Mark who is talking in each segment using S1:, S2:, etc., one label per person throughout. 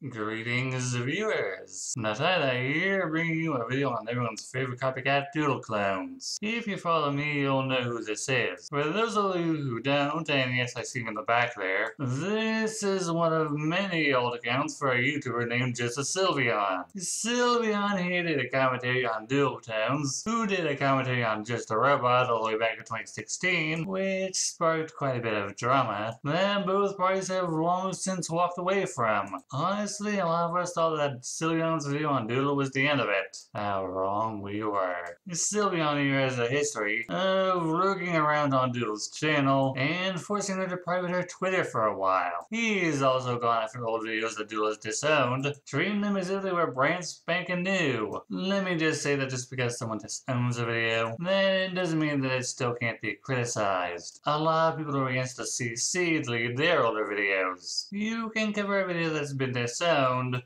S1: Greetings, viewers! Natalia here, bringing you a video on everyone's favorite copycat, Doodleclones. If you follow me, you'll know who this is. For those of you who don't, and yes, I see him in the back there, this is one of many old accounts for a YouTuber named Just a Sylveon. Sylveon here did a commentary on Doodleclones, who did a commentary on Just a Robot all the way back in 2016, which sparked quite a bit of drama that both parties have long since walked away from. Honestly, a lot of us thought that Sylveon's video on Doodle was the end of it. How wrong we were. Sylveon here has a history of lurking around on Doodle's channel and forcing her to private her Twitter for a while. He's also gone after old videos that Doodle has disowned, treating them as if they were brand spanking new. Let me just say that just because someone disowns a video, then it doesn't mean that it still can't be criticized. A lot of people are against the CC to delete their older videos. You can cover a video that's been disowned,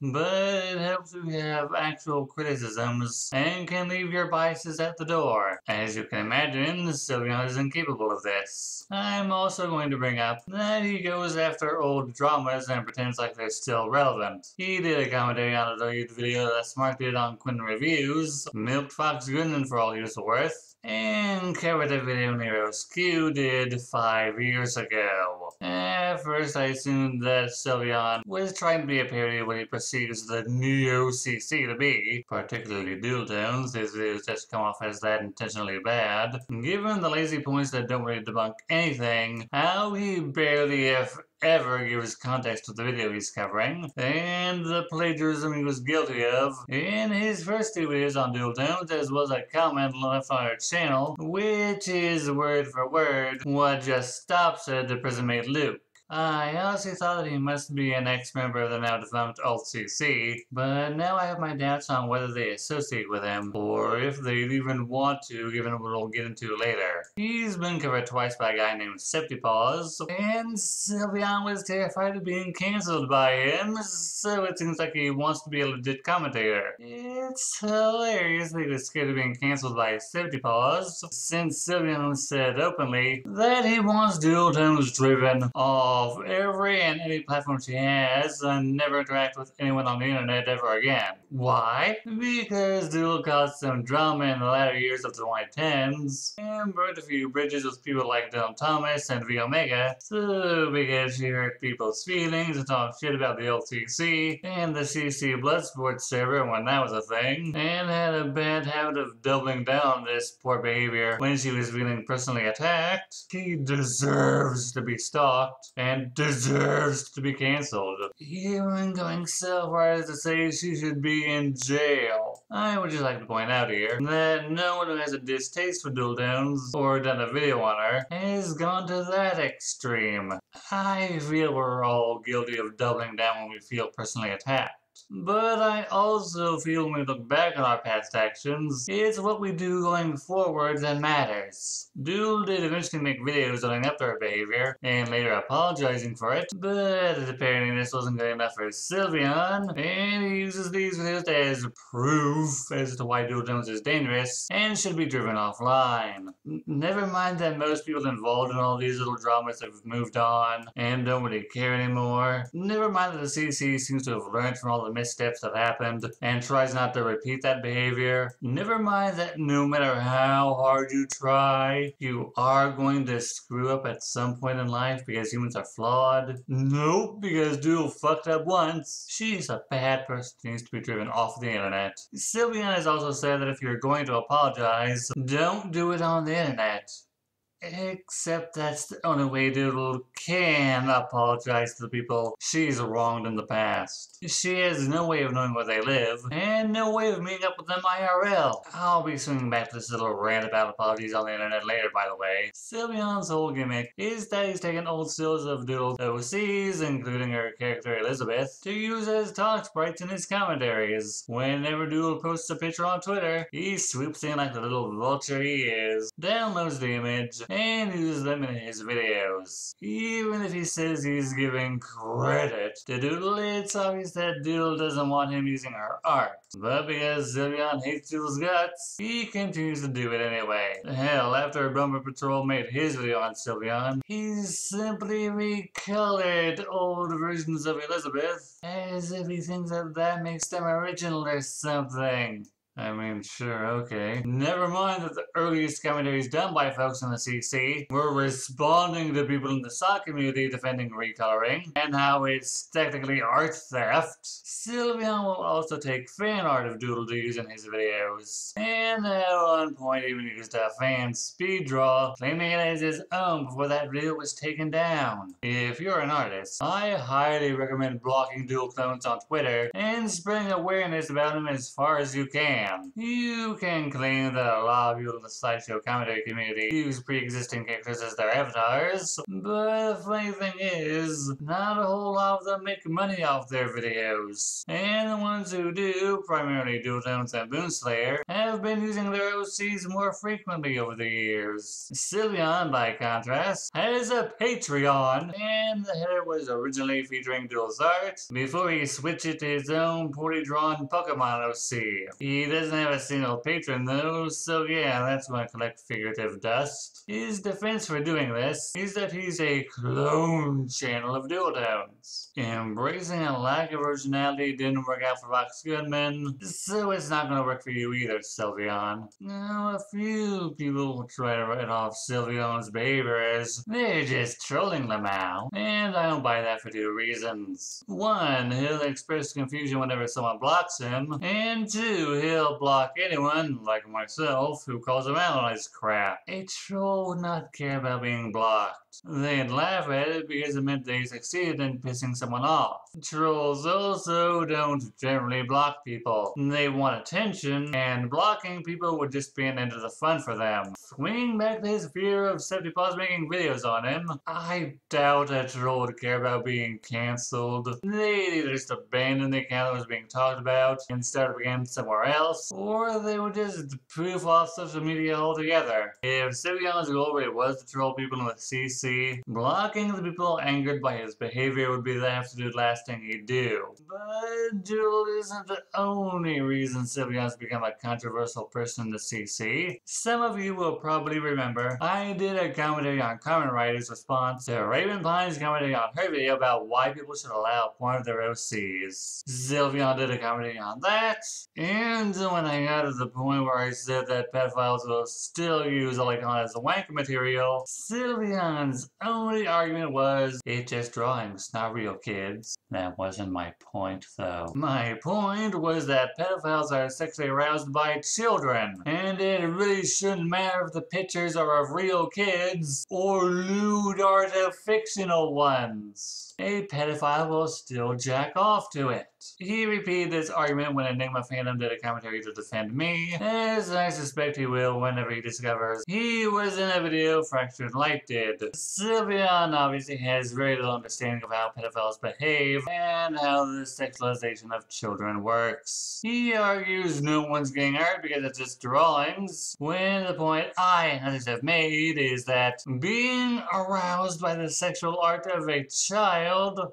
S1: but it helps if you have actual criticisms and can leave your biases at the door. As you can imagine, Sylveon is incapable of this. I'm also going to bring up that he goes after old dramas and pretends like they're still relevant. He did a commentary on a deleted video that Smart did on Quinn Reviews, milked Fox Goodman for all he was worth, and covered a video Nero Skew did 5 years ago. At first I assumed that Sylveon was trying to be a parody of what he perceives the Neo CC to be, particularly Doodletones. His videos just come off as that intentionally bad. Given the lazy points that don't really debunk anything, how he barely if ever gives context to the video he's covering, and the plagiarism he was guilty of in his first 2 videos on Doodletones, as well as a comment left on our channel, which is word for word what Just Stop said to prison mate Luke. I honestly thought that he must be an ex-member of the now defunct Alt-CC, but now I have my doubts on whether they associate with him, or if they'd even want to, given what we'll get into later. He's been covered twice by a guy named Septipaws, and Sylveon was terrified of being cancelled by him, so it seems like he wants to be a legit commentator. It's hilarious that he was scared of being cancelled by Septipaws, since Sylveon said openly that he wants Doodletones driven off every and any platform she has and never interact with anyone on the internet ever again. Why? Because Doodle caused some drama in the latter years of the 2010s and burned a few bridges with people like Dylan Thomas and V Omega, so because she hurt people's feelings and talked shit about the old CC and the CC Bloodsport server when that was a thing, and had a bad habit of doubling down on this poor behavior when she was feeling personally attacked, she deserves to be stalked and deserves to be cancelled. Even going so far as to say she should be in jail. I would just like to point out here that no one who has a distaste for Doodletones or done a video on her has gone to that extreme. I feel we're all guilty of doubling down when we feel personally attacked. But I also feel when we look back on our past actions, it's what we do going forward that matters. Doodle did eventually make videos owning up to her behavior, and later apologizing for it, but apparently this wasn't good enough for Sylveon, and he uses these videos as proof as to why Doodletones is dangerous and should be driven offline. Never mind that most people involved in all these little dramas have moved on and don't really care anymore. Never mind that the CC seems to have learned from all the missteps that happened and tries not to repeat that behavior. Never mind that no matter how hard you try, you are going to screw up at some point in life because humans are flawed. Nope, because Doodle fucked up once. She's a bad person who needs to be driven off the internet. Sylveon has also said that if you're going to apologize, don't do it on the internet. Except that's the only way Doodle can apologize to the people she's wronged in the past. She has no way of knowing where they live, and no way of meeting up with them IRL. I'll be swinging back to this little rant about apologies on the internet later, by the way. Sylveon's whole gimmick is that he's taken old stills of Doodle's OCs, including her character Elizabeth, to use as talk sprites in his commentaries. Whenever Doodle posts a picture on Twitter, he swoops in like the little vulture he is, downloads the image, and uses them in his videos. Even if he says he's giving credit to Doodle, it's obvious that Doodle doesn't want him using her art. But because Sylveon hates Doodle's guts, he continues to do it anyway. Hell, after Bumper Patrol made his video on Sylveon, he simply recolored old versions of Elizabeth as if he thinks that makes them original or something. I mean, sure, okay. Never mind that the earliest commentaries done by folks in the CC were responding to people in the sock community defending recoloring, and how it's technically art theft. Sylveon will also take fan art of Doodle to use in his videos, and at one point even used a fan speed draw, claiming it as his own before that video was taken down. If you're an artist, I highly recommend blocking Doodleclones on Twitter and spreading awareness about him as far as you can. You can claim that a lot of people in the slideshow commentary community use pre-existing characters as their avatars, but the funny thing is, not a whole lot of them make money off their videos. And the ones who do, primarily Doodleclones and Boonslayer, have been using their OCs more frequently over the years. Sylveon, by contrast, has a Patreon, and the header was originally featuring Doodle's art before he switched it to his own poorly drawn Pokemon OC. He doesn't have a single patron though, so yeah, that's gonna collect figurative dust. His defense for doing this is that he's a clone channel of Doodletones. Embracing a lack of originality didn't work out for Vox Goodman, so it's not gonna work for you either, Sylveon. Now, a few people try to write off Sylveon's behavior as they're just trolling Lamau, and I don't buy that for two reasons. One, he'll express confusion whenever someone blocks him, and two, he'll block anyone, like myself, who calls him out on his crap. A troll would not care about being blocked. They'd laugh at it because it meant they succeeded in pissing someone off. Trolls also don't generally block people. They want attention, and blocking people would just be an end of the fun for them. Swinging back to his fear of Septipaws making videos on him, I doubt a troll would care about being cancelled. They'd either just abandon the account that was being talked about and start up again somewhere else, or they would just poof off social media altogether. If Sylveon's goal really was to troll people in the CC, blocking the people angered by his behavior would be the absolute last thing he'd do. But Doodle isn't the only reason Sylveon's become a controversial person in the CC. Some of you will probably remember I did a commentary on Kamen Rider's response to Raven Pine's commentary on her video about why people should allow porn of their OCs. Sylveon did a commentary on that, and when I got to the point where I said that pedophiles will still use Olicon as a wank material, Sylveon's only argument was, it's just drawings, not real kids. That wasn't my point, though. My point was that pedophiles are sexually aroused by children, and it really shouldn't matter if the pictures are of real kids or lewd art of fictional ones. A pedophile will still jack off to it. He repeated this argument when Enigma Phantom did a commentary to defend me, as I suspect he will whenever he discovers he was in a video Fractured Light did. Sylveon obviously has very little understanding of how pedophiles behave and how the sexualization of children works. He argues no one's getting art because it's just drawings, when the point I and others have made is that being aroused by the sexual art of a child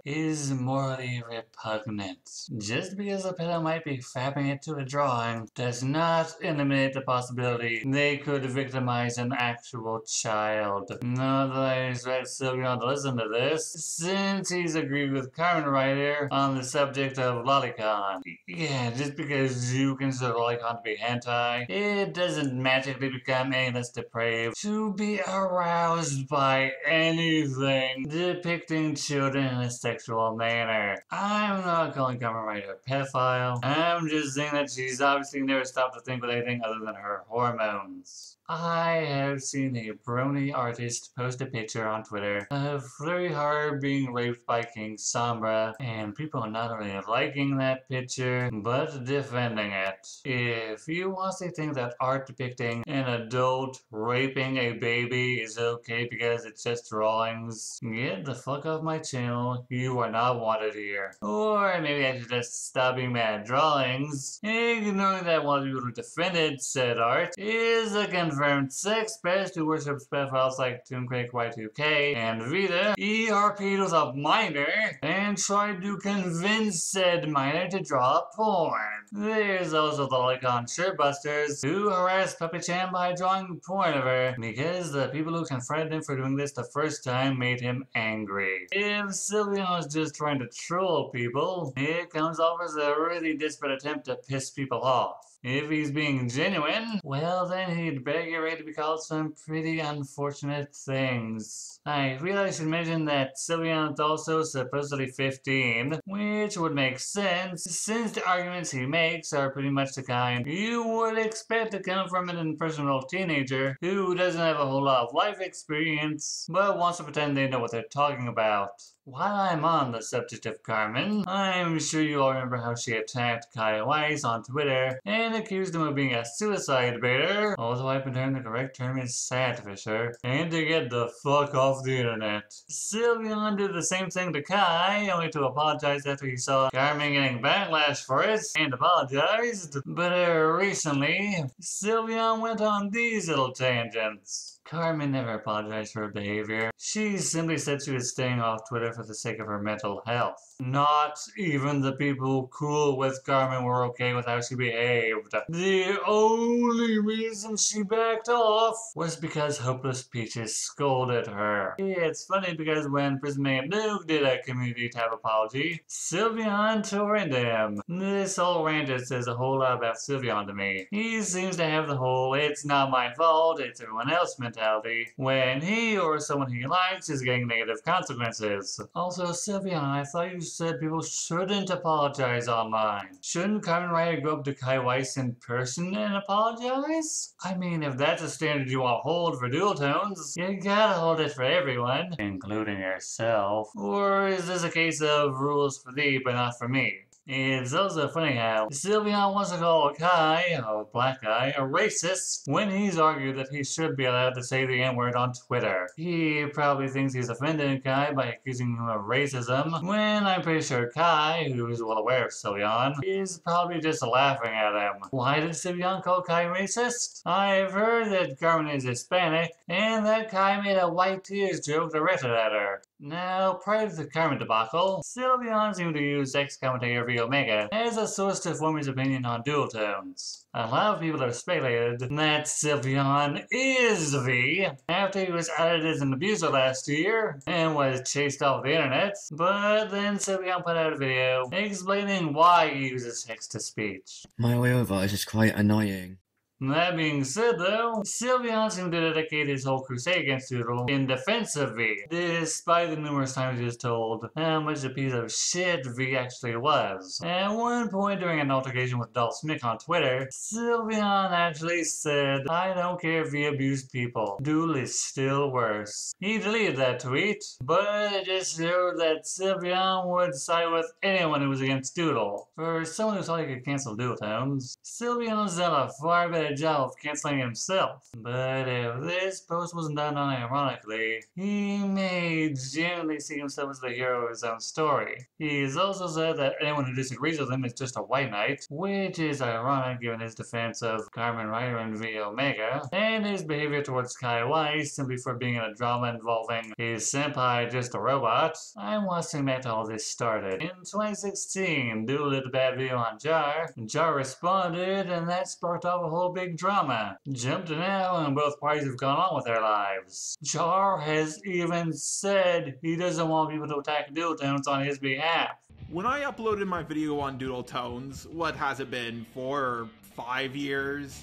S1: is morally repugnant. Just because a pedo might be fapping it to a drawing does not eliminate the possibility they could victimize an actual child. Not that I expect Sylveon to listen to this, since he's agreed with Kamen Rider on the subject of lolicon. Yeah, just because you consider lolicon to be hentai, it doesn't magically become any less depraved to be aroused by anything depicting children in a sexual manner. I'm not calling Kamen Rider a pedophile. I'm just saying that she's obviously never stopped to think with anything other than her hormones. I have seen a brony artist post a picture on Twitter of Flurry Heart being raped by King Sombra, and people not only liking that picture, but defending it. If you honestly think that art depicting an adult raping a baby is okay because it's just drawings, get the fuck off my channel, you are not wanted here. Or maybe I should just stop being mad at drawings, ignoring that one of the people who defended said art is a confirmed sex pest who worships pedophiles like Toonquake Y2K and Vita. He RP'd with a minor and tried to convince said minor to draw porn. There's also the Lolicon Shirtbusters who harassed Puppy Chan by drawing porn of her because the people who confronted him for doing this the first time made him angry. If Sylveon was just trying to troll people, it comes off as a really desperate attempt to piss people off. If he's being genuine, well then he'd better get ready to be called some pretty unfortunate things. I feel I should mention that Sylveon's also supposedly 15, which would make sense since the arguments he makes are pretty much the kind you would expect to come from an impressionable teenager who doesn't have a whole lot of life experience, but wants to pretend they know what they're talking about. While I'm on the subject of Carmen, I'm sure you all remember how she attacked Kai Weiss on Twitter and accused him of being a suicide baiter, although I've been told the correct term is sadfisher, and to get the fuck off the internet. Sylveon did the same thing to Kai, only to apologize after he saw Carmen getting backlash for it, and apologized. But recently, Sylveon went on these little tangents. Carmen never apologized for her behavior. She simply said she was staying off Twitter for the sake of her mental health. Not even the people cool with Carmen were okay with how she behaved. The only reason she backed off was because Hopeless Peaches scolded her. It's funny because when Prismatic Nuke did a community tab apology, Sylveon tore into him. This whole rant just says a whole lot about Sylveon to me. He seems to have the whole "it's not my fault, it's everyone else" mentality when he or someone he likes is getting negative consequences. Also, Sylveon, I thought you said people shouldn't apologize online. Shouldn't Kamen Rider go up to Kai Weiss in person and apologize? I mean, if that's a standard you want to hold for dual tones, you gotta hold it for everyone, including yourself. Or is this a case of rules for thee but not for me? It's also funny how Sylveon wants to call Kai, a black guy, a racist when he's argued that he should be allowed to say the N-word on Twitter. He probably thinks he's offended Kai by accusing him of racism, when I'm pretty sure Kai, who is well aware of Sylveon, is probably just laughing at him. Why did Sylveon call Kai racist? I've heard that Carmen is Hispanic, and that Kai made a white tears joke directed at her. Now, prior to the Carmen debacle, Sylveon seemed to use ex-commentator V Omega as a source to form his opinion on dual tones. A lot of people have speculated that Sylveon is V after he was outed as an abuser last year and was chased off the internet, but then Sylveon put out a video explaining why he uses text-to-speech.
S2: My way over is just quite annoying.
S1: That being said, though, Sylveon seemed to dedicate his whole crusade against Doodle in defense of V, despite the numerous times he was told how much a piece of shit V actually was. At one point during an altercation with Dolph Smick on Twitter, Sylveon actually said, "I don't care if V abused people, Doodle is still worse." He deleted that tweet, but it just showed that Sylveon would side with anyone who was against Doodle. For someone who thought he could cancel dual tones, Sylveon's done a far better job of canceling himself. But if this post wasn't done unironically, he may genuinely see himself as the hero of his own story. He's also said that anyone who disagrees with him is just a white knight, which is ironic given his defense of Kamen Rider and V Omega, and his behavior towards Kai Weiss simply for being in a drama involving his senpai just a robot. I'm watching back to all this started. In 2016, Doodle did a bad video on Jar. Jar responded, and that sparked off a whole big drama. Jump to now, and both parties have gone on with their lives. Jar has even said he doesn't want people to attack dual tones on his behalf.
S3: When I uploaded my video on Doodle Tones, what has it been, 4 or 5 years?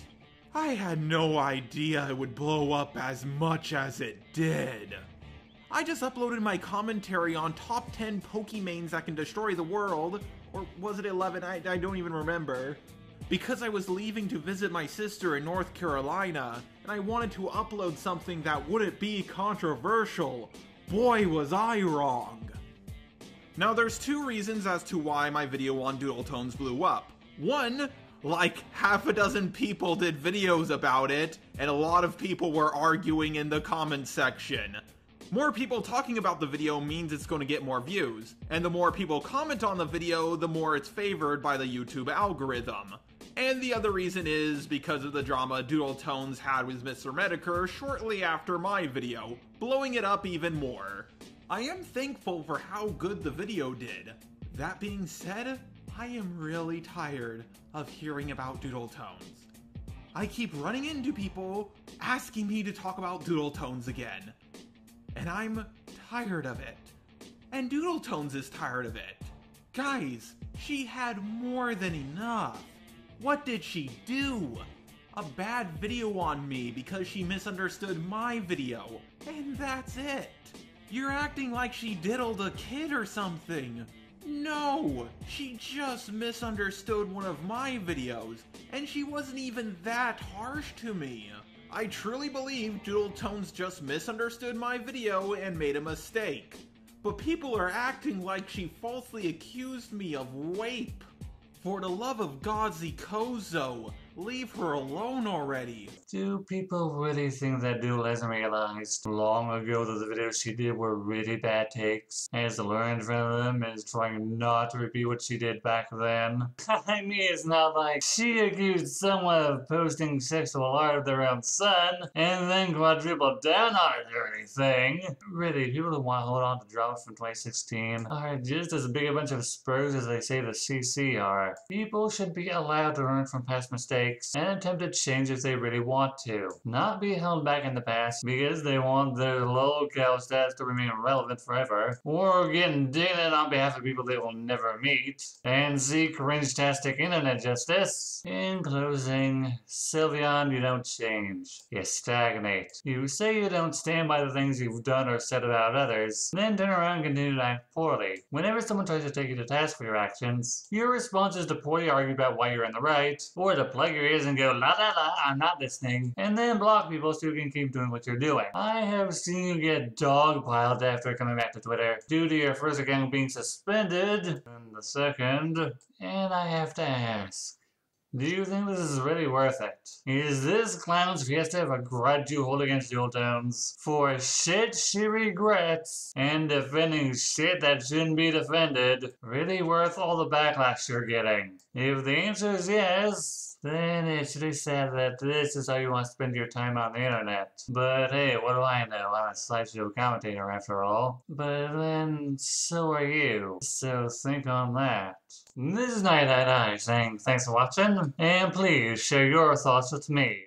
S3: I had no idea it would blow up as much as it did. I just uploaded my commentary on top 10 Pokemains that can destroy the world, or was it 11? I don't even remember. Because I was leaving to visit my sister in North Carolina, and I wanted to upload something that wouldn't be controversial. Boy, was I wrong. Now there's 2 reasons as to why my video on Doodle Tones blew up. One, like half a dozen people did videos about it, and a lot of people were arguing in the comments section. More people talking about the video means it's going to get more views, and the more people comment on the video, the more it's favored by the YouTube algorithm. And the other reason is because of the drama Doodletones had with Mr. Medicare shortly after my video, blowing it up even more. I am thankful for how good the video did. That being said, I am really tired of hearing about Doodletones. I keep running into people asking me to talk about Doodletones again. And I'm tired of it. And Doodletones is tired of it. Guys, she had more than enough. What did she do? A bad video on me because she misunderstood my video. And that's it. You're acting like she diddled a kid or something. No, she just misunderstood one of my videos, and she wasn't even that harsh to me. I truly believe Doodletones just misunderstood my video and made a mistake. But people are acting like she falsely accused me of rape. For the love of God, Zikozo, leave her alone already.
S1: Do people really think that Doodle hasn't realized long ago that the videos she did were really bad takes? Has learned from them and is trying not to repeat what she did back then? I mean, it's not like she accused someone of posting sexual art of their own son and then quadrupled down on it or anything. Really, people who want to hold on to drama from 2016 are just as big a bunch of spurs as they say the CC are. People should be allowed to learn from past mistakes and attempt to change if they really want to. Not be held back in the past because they want their locale status to remain relevant forever, or get indignant on behalf of people they will never meet, and seek cringe-tastic internet justice. In closing, Sylveon, you don't change. You stagnate. You say you don't stand by the things you've done or said about others, then turn around and continue to act poorly. Whenever someone tries to take you to task for your actions, your response is to poorly argue about why you're in the right, or to plug your ears and go la la la, I'm not listening, and then block people so you can keep doing what you're doing. I have seen you get dogpiled after coming back to Twitter due to your first account being suspended, and the second, and I have to ask, do you think this is really worth it? Is this clown's fiesta of a grudge you hold against Doodletones for shit she regrets and defending shit that shouldn't be defended really worth all the backlash you're getting? If the answer is yes, then it's really sad that this is how you want to spend your time on the internet. But hey, what do I know? I'm a slideshow commentator after all. But then, so are you. So think on that. This is Night saying thanks for watching, and please share your thoughts with me.